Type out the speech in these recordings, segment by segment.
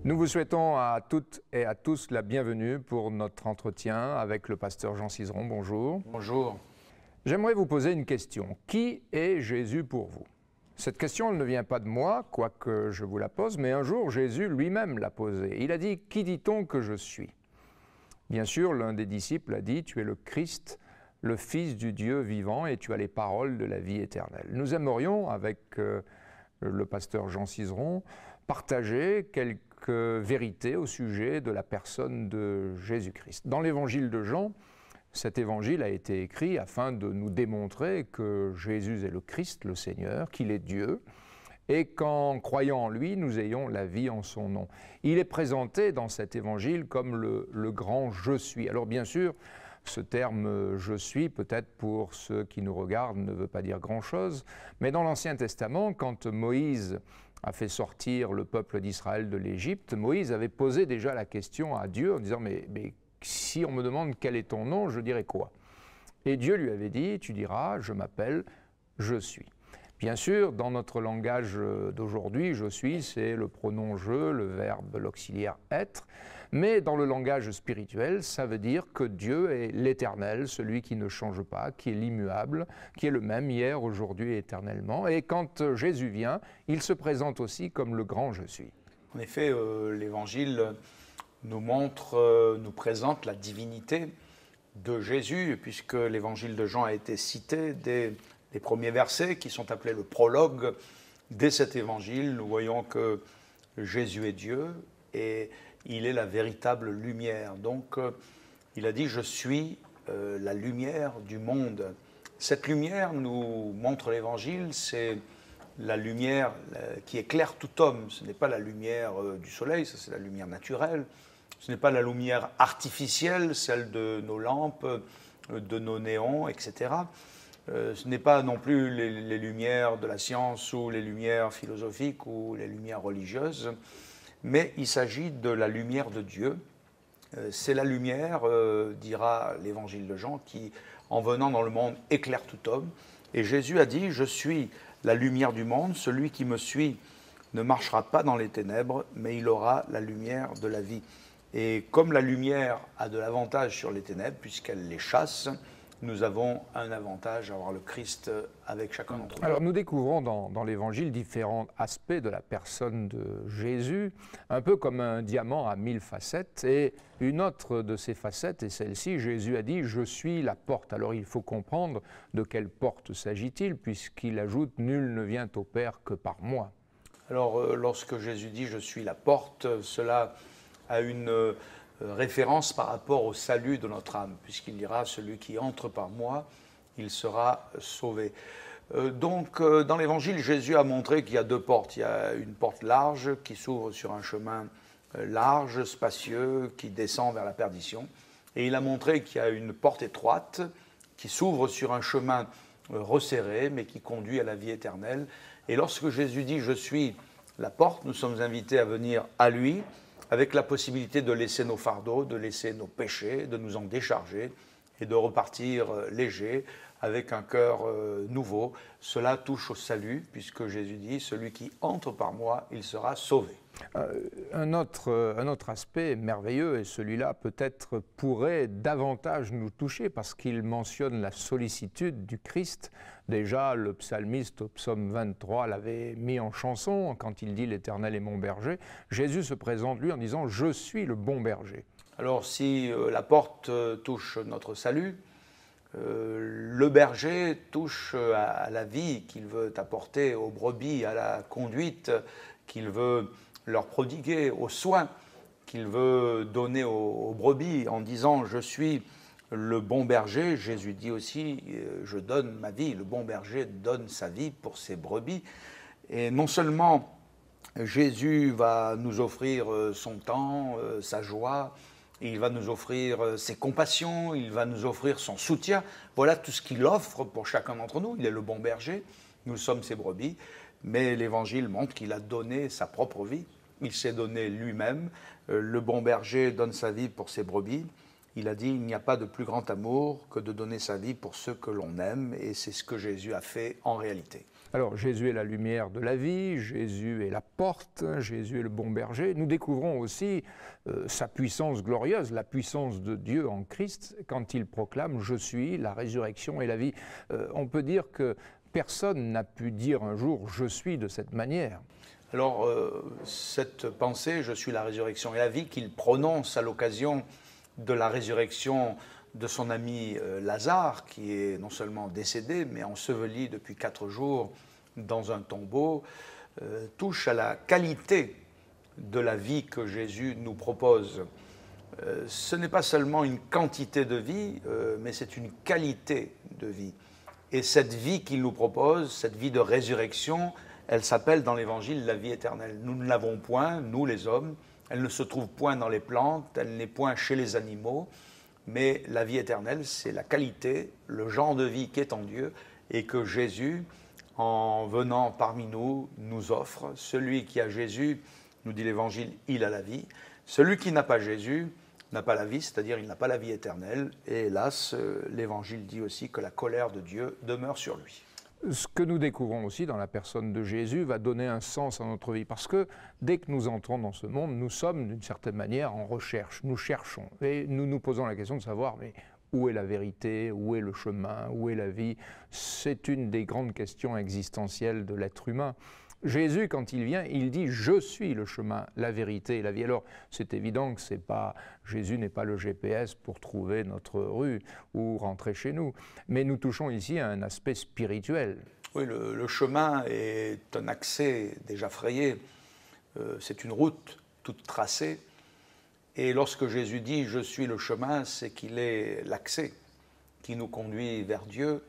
Nous vous souhaitons à toutes et à tous la bienvenue pour notre entretien avec le pasteur Jean Cizeron. Bonjour. Bonjour. J'aimerais vous poser une question. Qui est Jésus pour vous? Cette question elle ne vient pas de moi, quoique je vous la pose, mais un jour Jésus lui-même l'a posée. Il a dit « Qui dit-on que je suis ?» Bien sûr, l'un des disciples a dit « Tu es le Christ, le Fils du Dieu vivant, et tu as les paroles de la vie éternelle. » Nous aimerions, avec le pasteur Jean Cizeron, partager quelques vérités au sujet de la personne de Jésus-Christ. Dans l'évangile de Jean, cet évangile a été écrit afin de nous démontrer que Jésus est le Christ, le Seigneur, qu'il est Dieu, et qu'en croyant en lui, nous ayons la vie en son nom. Il est présenté dans cet évangile comme le grand « Je suis ». Alors bien sûr, ce terme « je suis », peut-être pour ceux qui nous regardent, ne veut pas dire grand-chose, mais dans l'Ancien Testament, quand Moïse a fait sortir le peuple d'Israël de l'Égypte, Moïse avait posé déjà la question à Dieu en disant « mais si on me demande quel est ton nom, je dirai quoi ?» Et Dieu lui avait dit « Tu diras, je m'appelle Je suis ». Bien sûr, dans notre langage d'aujourd'hui, « je suis », c'est le pronom « je », le verbe, l'auxiliaire « être », mais dans le langage spirituel, ça veut dire que Dieu est l'éternel, celui qui ne change pas, qui est l'immuable, qui est le même hier, aujourd'hui et éternellement. Et quand Jésus vient, il se présente aussi comme le grand « je suis ». En effet, l'Évangile nous présente la divinité de Jésus, puisque l'Évangile de Jean a été cité dès les premiers versets, qui sont appelés le prologue. Dès cet Évangile, nous voyons que Jésus est Dieu et il est la véritable lumière. Donc, il a dit « Je suis la lumière du monde ». Cette lumière, nous montre l'Évangile, c'est la lumière qui éclaire tout homme. Ce n'est pas la lumière du soleil, ça c'est la lumière naturelle. Ce n'est pas la lumière artificielle, celle de nos lampes, de nos néons, etc. Ce n'est pas non plus les lumières de la science ou les lumières philosophiques ou les lumières religieuses, mais il s'agit de la lumière de Dieu. C'est la lumière, dira l'Évangile de Jean, qui, en venant dans le monde, éclaire tout homme. Et Jésus a dit « Je suis la lumière du monde, celui qui me suit ne marchera pas dans les ténèbres, mais il aura la lumière de la vie. » Et comme la lumière a de l'avantage sur les ténèbres, puisqu'elle les chasse, nous avons un avantage à avoir le Christ avec chacun d'entre nous. Alors nous découvrons dans l'Évangile différents aspects de la personne de Jésus, un peu comme un diamant à 1000 facettes, et une autre de ces facettes est celle-ci. Jésus a dit « Je suis la porte ». Alors il faut comprendre de quelle porte s'agit-il, puisqu'il ajoute « Nul ne vient au Père que par moi ». Alors lorsque Jésus dit « Je suis la porte », cela a une référence par rapport au salut de notre âme, puisqu'il dira « Celui qui entre par moi, il sera sauvé ». Donc, dans l'Évangile, Jésus a montré qu'il y a deux portes. Il y a une porte large qui s'ouvre sur un chemin large, spacieux, qui descend vers la perdition. Et il a montré qu'il y a une porte étroite qui s'ouvre sur un chemin resserré, mais qui conduit à la vie éternelle. Et lorsque Jésus dit « Je suis la porte », nous sommes invités à venir à lui, avec la possibilité de laisser nos fardeaux, de laisser nos péchés, de nous en décharger et de repartir léger, avec un cœur nouveau. Cela touche au salut, puisque Jésus dit « Celui qui entre par moi, il sera sauvé ». Un autre aspect merveilleux, et celui-là peut-être pourrait davantage nous toucher parce qu'il mentionne la sollicitude du Christ. Déjà, le psalmiste au psaume 23 l'avait mis en chanson quand il dit « L'Éternel est mon berger ». Jésus se présente lui en disant « Je suis le bon berger ». Alors si la porte touche notre salut, le berger touche à la vie qu'il veut apporter aux brebis, à la conduite qu'il veut leur prodiguer, aux soins qu'il veut donner aux brebis en disant « Je suis le bon berger ». Jésus dit aussi « Je donne ma vie ». Le bon berger donne sa vie pour ses brebis. Et non seulement Jésus va nous offrir son temps, sa joie, il va nous offrir ses compassions, il va nous offrir son soutien. Voilà tout ce qu'il offre pour chacun d'entre nous. Il est le bon berger, nous sommes ses brebis. mais l'Évangile montre qu'il a donné sa propre vie. Il s'est donné lui-même. Le bon berger donne sa vie pour ses brebis. Il a dit, il n'y a pas de plus grand amour que de donner sa vie pour ceux que l'on aime, et c'est ce que Jésus a fait en réalité. Alors Jésus est la lumière de la vie, Jésus est la porte, Jésus est le bon berger. Nous découvrons aussi sa puissance glorieuse, la puissance de Dieu en Christ, quand il proclame « Je suis la résurrection et la vie ». On peut dire que personne n'a pu dire un jour « Je suis » de cette manière. Alors, cette pensée, je suis la résurrection et la vie, qu'il prononce à l'occasion de la résurrection de son ami Lazare, qui est non seulement décédé, mais enseveli depuis 4 jours dans un tombeau, touche à la qualité de la vie que Jésus nous propose. Ce n'est pas seulement une quantité de vie, mais c'est une qualité de vie. Et cette vie qu'il nous propose, cette vie de résurrection, elle s'appelle dans l'Évangile la vie éternelle. Nous ne l'avons point, nous les hommes, elle ne se trouve point dans les plantes, elle n'est point chez les animaux, mais la vie éternelle, c'est la qualité, le genre de vie qui est en Dieu et que Jésus, en venant parmi nous, nous offre. Celui qui a Jésus, nous dit l'Évangile, il a la vie. Celui qui n'a pas Jésus n'a pas la vie, c'est-à-dire il n'a pas la vie éternelle. Et hélas, l'Évangile dit aussi que la colère de Dieu demeure sur lui. Ce que nous découvrons aussi dans la personne de Jésus va donner un sens à notre vie, parce que dès que nous entrons dans ce monde, nous sommes d'une certaine manière en recherche, nous cherchons, et nous nous posons la question de savoir, mais où est la vérité, où est le chemin, où est la vie? C'est une des grandes questions existentielles de l'être humain. Jésus, quand il vient, il dit « Je suis le chemin, la vérité et la vie ». Alors, c'est évident que Jésus n'est pas le GPS pour trouver notre rue ou rentrer chez nous. Mais nous touchons ici à un aspect spirituel. Oui, le chemin est un accès déjà frayé. C'est une route toute tracée. Et lorsque Jésus dit « Je suis le chemin », c'est qu'il est l'accès qui nous conduit vers Dieu.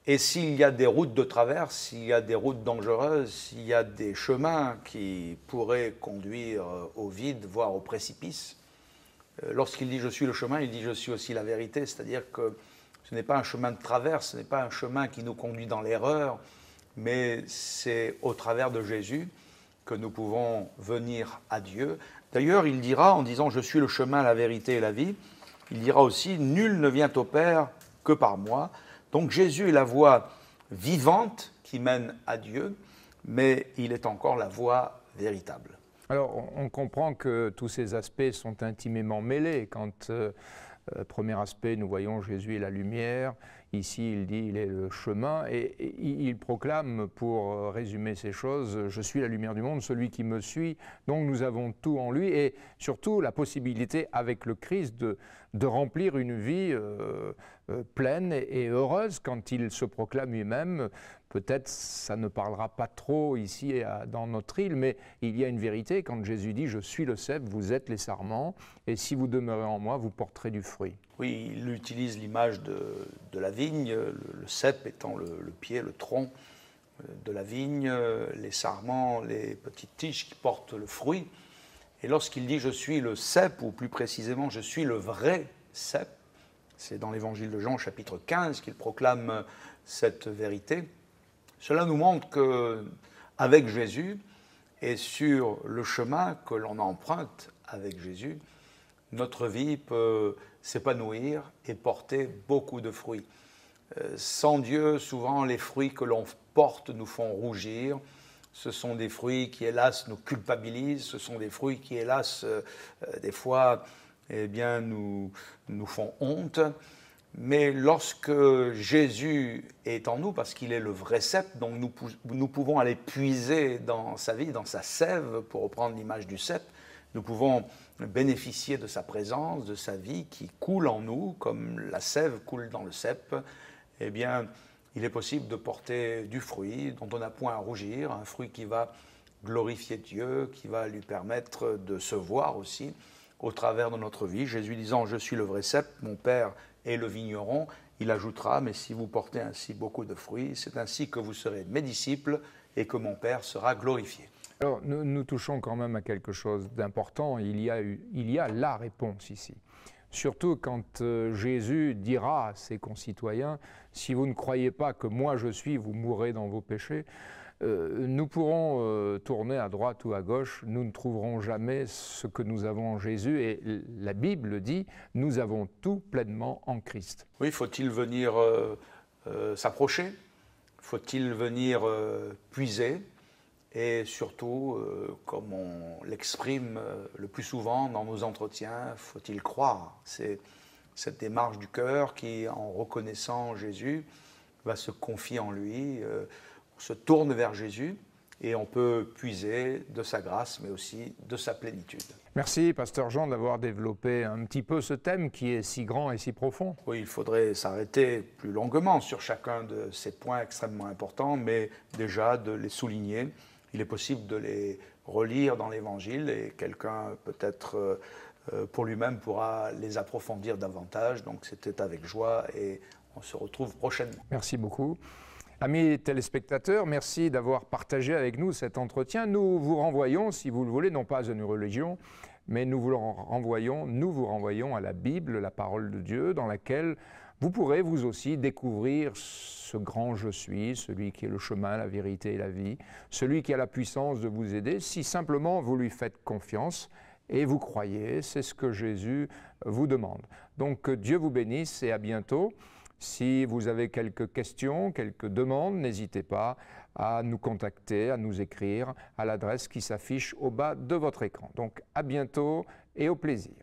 Et s'il y a des routes de travers, s'il y a des routes dangereuses, s'il y a des chemins qui pourraient conduire au vide, voire au précipice, lorsqu'il dit « je suis le chemin », il dit « je suis aussi la vérité », c'est-à-dire que ce n'est pas un chemin de travers, ce n'est pas un chemin qui nous conduit dans l'erreur, mais c'est au travers de Jésus que nous pouvons venir à Dieu. D'ailleurs, il dira, en disant « je suis le chemin, la vérité et la vie », il dira aussi « nul ne vient au Père que par moi ». Donc Jésus est la voie vivante qui mène à Dieu, mais il est encore la voie véritable. Alors on comprend que tous ces aspects sont intimement mêlés. Quand, premier aspect, nous voyons Jésus est la lumière, ici il dit il est le chemin, et il proclame, pour résumer ces choses, « Je suis la lumière du monde, celui qui me suit ». Donc nous avons tout en lui, et surtout la possibilité avec le Christ de remplir une vie pleine et heureuse quand il se proclame lui-même. Peut-être ça ne parlera pas trop ici dans notre île, mais il y a une vérité quand Jésus dit « Je suis le cep, vous êtes les sarments, et si vous demeurez en moi, vous porterez du fruit ». Oui, il utilise l'image de la vigne, le cep étant le pied, le tronc de la vigne, les sarments, les petites tiges qui portent le fruit. Et lorsqu'il dit « Je suis le cep », ou plus précisément « Je suis le vrai cep », c'est dans l'Évangile de Jean, chapitre 15, qu'il proclame cette vérité. Cela nous montre qu'avec Jésus et sur le chemin que l'on emprunte avec Jésus, notre vie peut s'épanouir et porter beaucoup de fruits. Sans Dieu, souvent, les fruits que l'on porte nous font rougir. Ce sont des fruits qui, hélas, nous culpabilisent. Ce sont des fruits qui, hélas, des fois, eh bien, nous font honte. Mais lorsque Jésus est en nous, parce qu'il est le vrai cep, donc nous pouvons aller puiser dans sa vie, dans sa sève, pour reprendre l'image du cep, nous pouvons bénéficier de sa présence, de sa vie qui coule en nous, comme la sève coule dans le cep. Eh bien, il est possible de porter du fruit dont on n'a point à rougir, un fruit qui va glorifier Dieu, qui va lui permettre de se voir aussi au travers de notre vie. Jésus disant « Je suis le vrai cep, mon Père est le vigneron », il ajoutera « Mais si vous portez ainsi beaucoup de fruits, c'est ainsi que vous serez mes disciples et que mon Père sera glorifié. » Alors, nous touchons quand même à quelque chose d'important. Il y a la réponse ici. Surtout quand Jésus dira à ses concitoyens « Si vous ne croyez pas que moi je suis, vous mourrez dans vos péchés ». Nous pourrons tourner à droite ou à gauche, nous ne trouverons jamais ce que nous avons en Jésus, et la Bible dit, nous avons tout pleinement en Christ. Oui, faut-il venir s'approcher? Faut-il venir puiser? Et surtout, comme on l'exprime le plus souvent dans nos entretiens, faut-il croire? C'est cette démarche du cœur qui, en reconnaissant Jésus, va se confier en lui, on se tourne vers Jésus et on peut puiser de sa grâce, mais aussi de sa plénitude. Merci, Pasteur Jean, d'avoir développé un petit peu ce thème qui est si grand et si profond. Oui, il faudrait s'arrêter plus longuement sur chacun de ces points extrêmement importants, mais déjà de les souligner. Il est possible de les relire dans l'Évangile et quelqu'un peut-être pour lui-même pourra les approfondir davantage. Donc c'était avec joie et on se retrouve prochainement. Merci beaucoup. Amis téléspectateurs, merci d'avoir partagé avec nous cet entretien. Nous vous renvoyons, si vous le voulez, non pas à une religion, mais nous vous renvoyons à la Bible, la parole de Dieu, dans laquelle vous pourrez vous aussi découvrir ce grand je suis, celui qui est le chemin, la vérité et la vie, celui qui a la puissance de vous aider, si simplement vous lui faites confiance et vous croyez, c'est ce que Jésus vous demande. Donc que Dieu vous bénisse et à bientôt. Si vous avez quelques questions, quelques demandes, n'hésitez pas à nous contacter, à nous écrire à l'adresse qui s'affiche au bas de votre écran. Donc à bientôt et au plaisir.